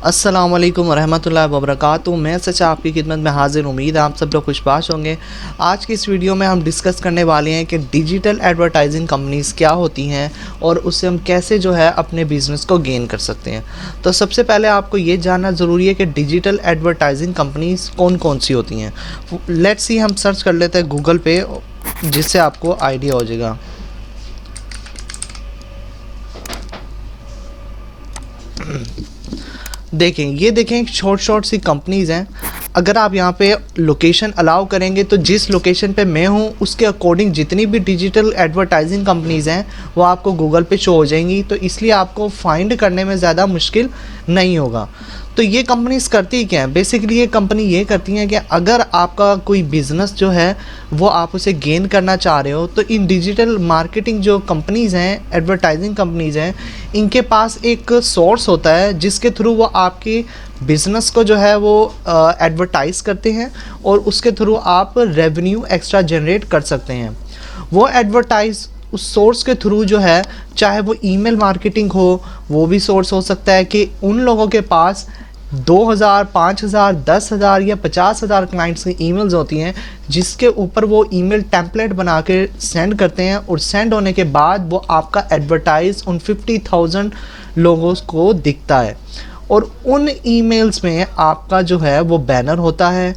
अस्सलाम वालेकुम रहमतुल्लाहि व बरकातुहू। मैं सचा आपकी खिदमत में हाजिर। उम्मीद है आप सब लोग खुशबाश होंगे। आज की इस वीडियो में हम डिस्कस करने वाले हैं कि डिजिटल एडवर्टाइजिंग कंपनीज़ क्या होती हैं और उससे हम कैसे जो है अपने बिज़नेस को गेन कर सकते हैं। तो सबसे पहले आपको ये जानना ज़रूरी है कि डिजिटल एडवर्टाइजिंग कंपनीज़ कौन कौन सी होती हैं। लेट्स सी, हम सर्च कर लेते हैं गूगल पे, जिससे आपको आइडिया हो जाएगा। देखें एक शॉर्ट सी कंपनीज़ हैं। अगर आप यहाँ पे लोकेशन अलाउ करेंगे तो जिस लोकेशन पे मैं हूँ उसके अकॉर्डिंग जितनी भी डिजिटल एडवर्टाइजिंग कंपनीज़ हैं वो आपको गूगल पे शो हो जाएंगी, तो इसलिए आपको फाइंड करने में ज़्यादा मुश्किल नहीं होगा। तो ये कंपनीज़ करती क्या है? बेसिकली ये कंपनी ये करती हैं कि अगर आपका कोई बिज़नेस जो है वो आप उसे गेन करना चाह रहे हो, तो इन डिजिटल मार्केटिंग जो कंपनीज़ हैं, एडवर्टाइजिंग कंपनीज़ हैं, इनके पास एक सोर्स होता है जिसके थ्रू वो आपके बिज़नेस को जो है वो एडवर्टाइज़ करते हैं और उसके थ्रू आप रेवेन्यू एक्स्ट्रा जनरेट कर सकते हैं। वो एडवर्टाइज़ उस सोर्स के थ्रू जो है, चाहे वो ईमेल मार्केटिंग हो, वो भी सोर्स हो सकता है कि उन लोगों के पास 2000, 5000, 10,000 या 50,000 क्लाइंट्स की ईमेल्स होती हैं, जिसके ऊपर वो ईमेल टेम्पलेट बना के सेंड करते हैं और सेंड होने के बाद वो आपका एडवर्टाइज उन 50,000 लोगों को दिखता है और उन ईमेल्स में आपका जो है वो बैनर होता है,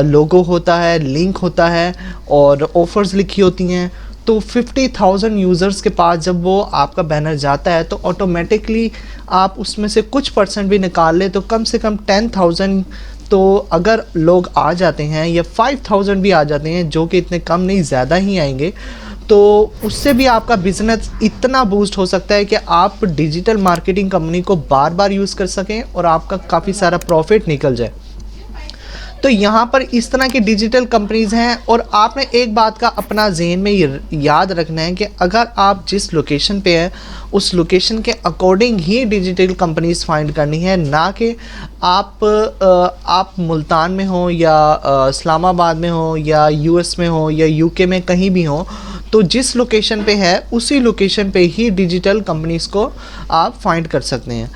लोगो होता है, लिंक होता है और ऑफ़र्स लिखी होती हैं। तो 50,000 यूज़र्स के पास जब वो आपका बैनर जाता है तो ऑटोमेटिकली आप उसमें से कुछ परसेंट भी निकाल लें तो कम से कम 10,000 तो अगर लोग आ जाते हैं या 5,000 भी आ जाते हैं, जो कि इतने कम नहीं, ज़्यादा ही आएंगे, तो उससे भी आपका बिज़नेस इतना बूस्ट हो सकता है कि आप डिजिटल मार्केटिंग कंपनी को बार बार यूज़ कर सकें और आपका काफ़ी सारा प्रॉफिट निकल जाए। तो यहाँ पर इस तरह की डिजिटल कंपनीज़ हैं और आपने एक बात का अपना ज़हन में याद रखना है कि अगर आप जिस लोकेशन पे हैं उस लोकेशन के अकॉर्डिंग ही डिजिटल कंपनीज़ फाइंड करनी है, ना कि आप मुल्तान में हो या इस्लामाबाद में हो या यूएस में हो या यूके में कहीं भी हो, तो जिस लोकेशन पे है उसी लोकेशन पे ही डिजिटल कंपनीज़ को आप फाइंड कर सकते हैं।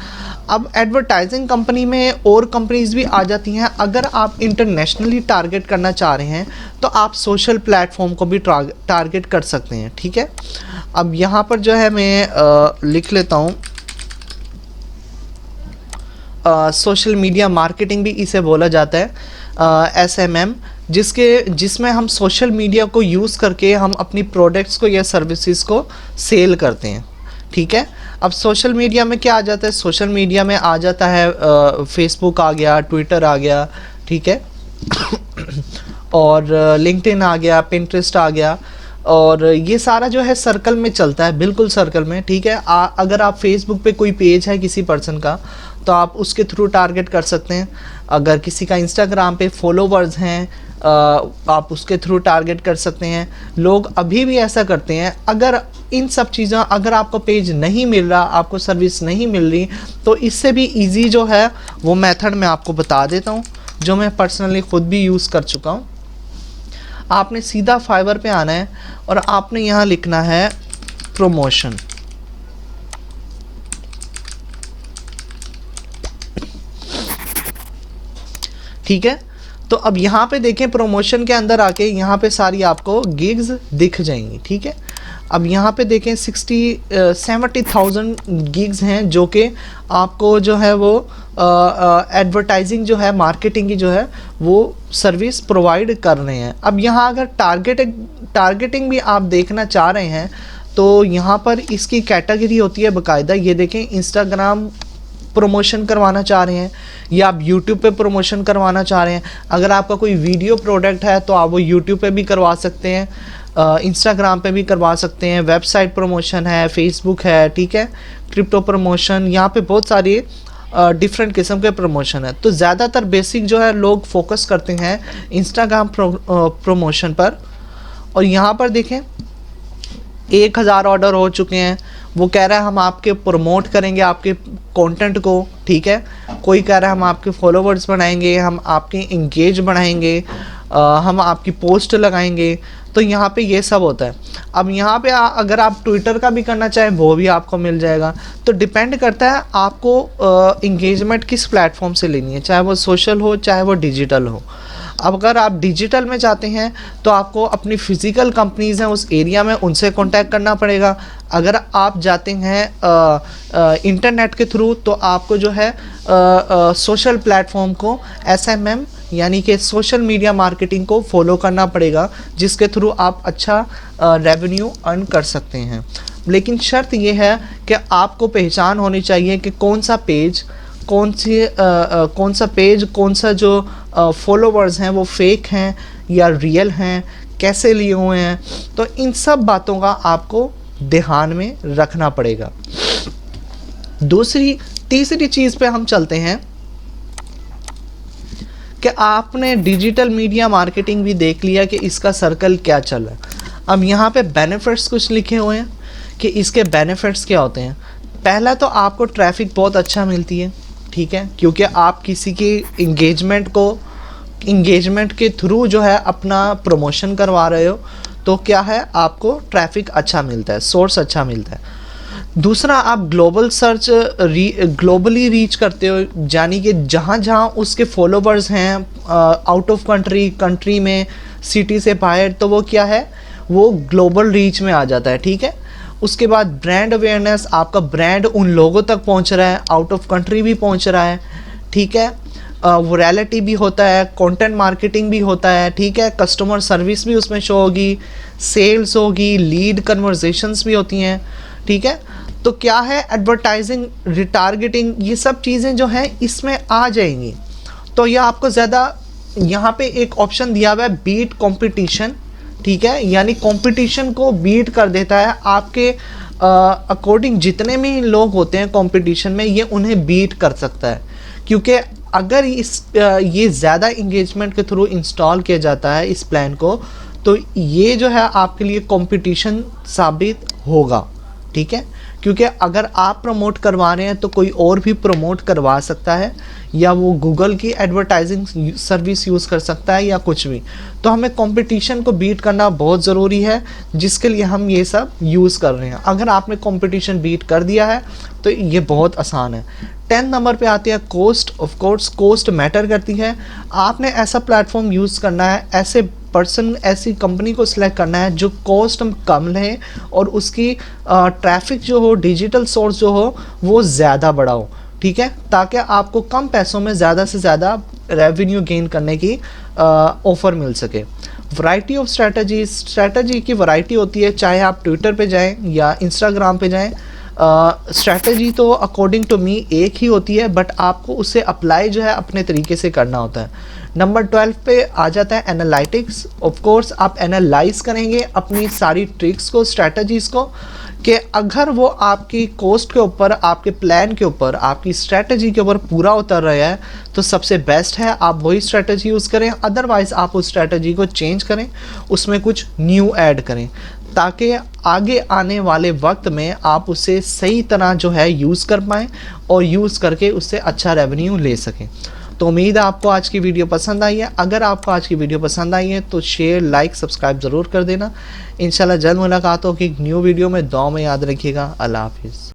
अब एडवर्टाइजिंग कंपनी में और कंपनीज़ भी आ जाती हैं। अगर आप इंटरनेशनली टारगेट करना चाह रहे हैं तो आप सोशल प्लेटफॉर्म को भी टारगेट कर सकते हैं, ठीक है। अब यहाँ पर जो है मैं लिख लेता हूँ, सोशल मीडिया मार्केटिंग भी इसे बोला जाता है, SMM, जिसमें हम सोशल मीडिया को यूज़ करके हम अपनी प्रोडक्ट्स को या सर्विसेज को सेल करते हैं, ठीक है। अब सोशल मीडिया में क्या आ जाता है? सोशल मीडिया में आ जाता है फेसबुक आ गया, ट्विटर आ गया, ठीक है और लिंक्डइन आ गया, पिंटरेस्ट आ गया, और ये सारा जो है सर्कल में चलता है, बिल्कुल सर्कल में, ठीक है। अगर आप फेसबुक पे कोई पेज है किसी पर्सन का तो आप उसके थ्रू टारगेट कर सकते हैं। अगर किसी का इंस्टाग्राम पे फॉलोवर्स हैं आप उसके थ्रू टारगेट कर सकते हैं। लोग अभी भी ऐसा करते हैं। अगर इन सब चीज़ों, अगर आपको पेज नहीं मिल रहा, आपको सर्विस नहीं मिल रही, तो इससे भी इजी जो है वो मेथड मैं आपको बता देता हूँ, जो मैं पर्सनली ख़ुद भी यूज़ कर चुका हूँ। आपने सीधा फाइवर पे आना है और आपने यहाँ लिखना है प्रमोशन, ठीक है। तो अब यहाँ पे देखें, प्रमोशन के अंदर आके यहाँ पे सारी आपको गिग्स दिख जाएंगी, ठीक है। अब यहाँ पे देखें 70,000 गिग्स हैं जो कि आपको जो है वो एडवर्टाइजिंग जो है, मार्केटिंग की जो है वो सर्विस प्रोवाइड कर रहे हैं। अब यहाँ अगर टारगेटिंग भी आप देखना चाह रहे हैं तो यहाँ पर इसकी कैटेगरी होती है बाकायदा। ये देखें, इंस्टाग्राम प्रमोशन करवाना चाह रहे हैं या आप यूट्यूब पे प्रमोशन करवाना चाह रहे हैं। अगर आपका कोई वीडियो प्रोडक्ट है तो आप वो यूट्यूब पे भी करवा सकते हैं, इंस्टाग्राम पे भी करवा सकते हैं, वेबसाइट प्रमोशन है, फेसबुक है, ठीक है, क्रिप्टो प्रमोशन, यहाँ पे बहुत सारी डिफरेंट किस्म के प्रमोशन है। तो ज़्यादातर बेसिक जो है लोग फोकस करते हैं इंस्टाग्राम प्रमोशन पर। और यहाँ पर देखें 1000 ऑर्डर हो चुके हैं। वो कह रहा है हम आपके प्रमोट करेंगे आपके कंटेंट को, ठीक है। कोई कह रहा है हम आपके फॉलोवर्स बढ़ाएंगे, हम आपके इंगेज बढ़ाएंगे, हम आपकी पोस्ट लगाएंगे। तो यहाँ पे ये सब होता है। अब यहाँ पे अगर आप ट्विटर का भी करना चाहें वो भी आपको मिल जाएगा। तो डिपेंड करता है आपको इंगेजमेंट किस प्लेटफॉर्म से लेनी है, चाहे वो सोशल हो चाहे वो डिजिटल हो। अब अगर आप डिजिटल में जाते हैं तो आपको अपनी फिज़िकल कंपनीज़ हैं उस एरिया में, उनसे कांटेक्ट करना पड़ेगा। अगर आप जाते हैं इंटरनेट के थ्रू तो आपको जो है सोशल प्लेटफॉर्म को SMM यानी कि सोशल मीडिया मार्केटिंग को फॉलो करना पड़ेगा, जिसके थ्रू आप अच्छा रेवेन्यू अर्न कर सकते हैं। लेकिन शर्त ये है कि आपको पहचान होनी चाहिए कि कौन सा पेज, कौन सा जो फॉलोवर्स हैं वो फेक हैं या रियल हैं, कैसे लिए हुए हैं। तो इन सब बातों का आपको ध्यान में रखना पड़ेगा। तीसरी चीज़ पे हम चलते हैं कि आपने डिजिटल मीडिया मार्केटिंग भी देख लिया कि इसका सर्कल क्या चल रहा है। अब यहाँ पे बेनिफिट्स कुछ लिखे हुए हैं कि इसके बेनिफिट्स क्या होते हैं। पहला तो आपको ट्रैफिक बहुत अच्छा मिलती है, ठीक है, क्योंकि आप किसी की इंगेजमेंट के थ्रू जो है अपना प्रमोशन करवा रहे हो, तो क्या है आपको ट्रैफिक अच्छा मिलता है, सोर्स अच्छा मिलता है। दूसरा, आप ग्लोबली रीच करते हो, यानी कि जहाँ जहाँ उसके फॉलोवर्स हैं आउट ऑफ कंट्री में, सिटी से बाहर, तो वो क्या है वो ग्लोबल रीच में आ जाता है, ठीक है। उसके बाद ब्रांड अवेयरनेस, आपका ब्रांड उन लोगों तक पहुंच रहा है, आउट ऑफ कंट्री भी पहुंच रहा है, ठीक है। वैरायलिटी भी होता है, कंटेंट मार्केटिंग भी होता है, ठीक है। कस्टमर सर्विस भी उसमें शो होगी, सेल्स होगी, लीड कन्वर्सेशंस भी होती हैं, ठीक है। तो क्या है एडवर्टाइजिंग, रिटारगेटिंग, ये सब चीज़ें जो हैं इसमें आ जाएंगी। तो यह आपको ज़्यादा यहाँ पे एक ऑप्शन दिया हुआ है बीट कंपटीशन, ठीक है, यानी कंपटीशन को बीट कर देता है आपके अकॉर्डिंग। जितने भी लोग होते हैं कंपटीशन में ये उन्हें बीट कर सकता है, क्योंकि अगर ये ज़्यादा इंगेजमेंट के थ्रू इंस्टॉल किया जाता है इस प्लान को, तो ये जो है आपके लिए कंपटीशन साबित होगा, ठीक है। क्योंकि अगर आप प्रमोट करवा रहे हैं तो कोई और भी प्रमोट करवा सकता है, या वो गूगल की एडवर्टाइजिंग सर्विस यूज़ कर सकता है, या कुछ भी। तो हमें कंपटीशन को बीट करना बहुत ज़रूरी है, जिसके लिए हम ये सब यूज़ कर रहे हैं। अगर आपने कंपटीशन बीट कर दिया है तो ये बहुत आसान है। 10 नंबर पे आती है cost. Of course cost matter करती है। आपने ऐसा प्लेटफॉर्म यूज़ करना है, ऐसी कंपनी को सिलेक्ट करना है जो कॉस्ट कम रहे और उसकी ट्रैफिक जो हो, डिजिटल सोर्स जो हो वो ज़्यादा बड़ा हो, ठीक है, ताकि आपको कम पैसों में ज़्यादा से ज़्यादा रेवेन्यू गेन करने की ऑफ़र मिल सके। वैरायटी ऑफ स्ट्रैटेजी की वैरायटी होती है, चाहे आप ट्विटर पे जाएं या इंस्टाग्राम पे जाएं। स्ट्रैटेजी तो अकॉर्डिंग टू मी एक ही होती है, बट आपको उसे अप्लाई जो है अपने तरीके से करना होता है। नंबर 12 पे आ जाता है एनालिटिक्स। ऑफ कोर्स आप एनालाइज करेंगे अपनी सारी ट्रिक्स को, स्ट्रैटेजीज़ को, कि अगर वो आपकी कॉस्ट के ऊपर, आपके प्लान के ऊपर, आपकी स्ट्रैटेजी के ऊपर पूरा उतर रहा है तो सबसे बेस्ट है आप वही स्ट्रैटेजी यूज़ करें। अदरवाइज़ आप उस स्ट्रैटेजी को चेंज करें, उसमें कुछ न्यू ऐड करें, ताकि आगे आने वाले वक्त में आप उसे सही तरह जो है यूज़ कर पाएँ और यूज़ करके उससे अच्छा रेवेन्यू ले सकें। तो उम्मीद है आपको आज की वीडियो पसंद आई है। अगर आपको आज की वीडियो पसंद आई है तो शेयर, लाइक, सब्सक्राइब ज़रूर कर देना। इंशाल्लाह जल्द मुलाकात होगी एक न्यू वीडियो में। दुआ में याद रखिएगा। अल्लाह हाफिज़।